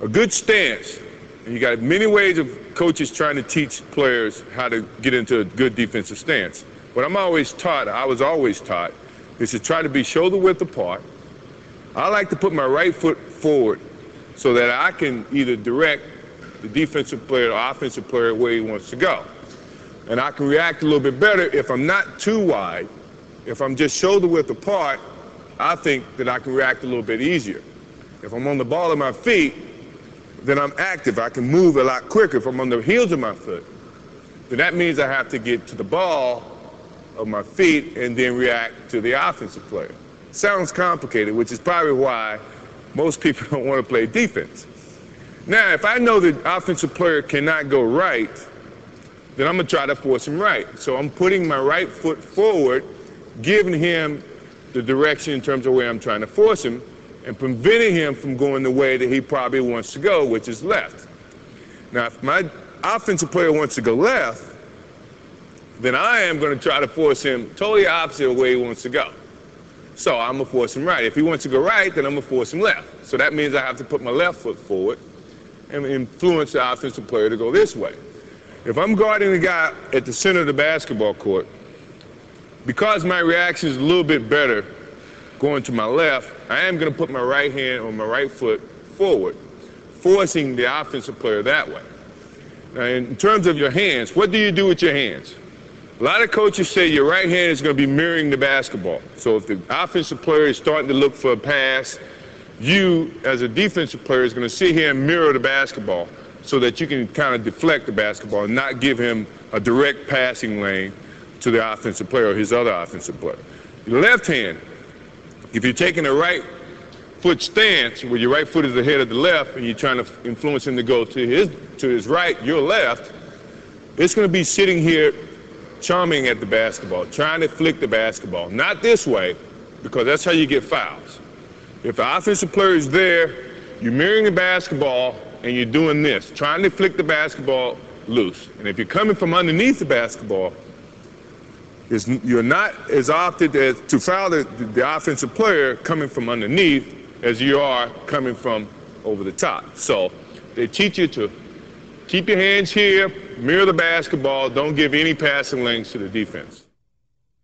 A good stance, and you got many ways of coaches trying to teach players how to get into a good defensive stance. What I was always taught, is to try to be shoulder width apart. I like to put my right foot forward so that I can either direct the defensive player or offensive player where he wants to go. And I can react a little bit better if I'm not too wide. If I'm just shoulder width apart, I think that I can react a little bit easier. If I'm on the ball of my feet, then I'm active. I can move a lot quicker. If I'm on the heels of my foot, then that means I have to get to the ball of my feet and then react to the offensive player. Sounds complicated, which is probably why most people don't want to play defense. Now, if I know the offensive player cannot go right, then I'm going to try to force him right. So I'm putting my right foot forward, giving him the direction in terms of where I'm trying to force him, and preventing him from going the way that he probably wants to go, which is left. Now, if my offensive player wants to go left, then I am going to try to force him totally opposite of where he wants to go. So I'm going to force him right. If he wants to go right, then I'm going to force him left. So that means I have to put my left foot forward and influence the offensive player to go this way. If I'm guarding the guy at the center of the basketball court, because my reaction is a little bit better going to my left, I am going to put my right hand or my right foot forward, forcing the offensive player that way. Now, in terms of your hands, what do you do with your hands? A lot of coaches say your right hand is going to be mirroring the basketball. So if the offensive player is starting to look for a pass, you, as a defensive player, is going to sit here and mirror the basketball so that you can kind of deflect the basketball and not give him a direct passing lane to the offensive player or his other offensive player. Your left hand, if you're taking a right foot stance where your right foot is ahead of the left and you're trying to influence him to go to his right, your left, it's going to be sitting here charming at the basketball, trying to flick the basketball. Not this way, because that's how you get fouls. If the offensive player is there, you're mirroring the basketball and you're doing this, trying to flick the basketball loose. And if you're coming from underneath the basketball, you're not as opted to foul the offensive player coming from underneath as you are coming from over the top. So they teach you to keep your hands here, mirror the basketball, don't give any passing lanes to the defense.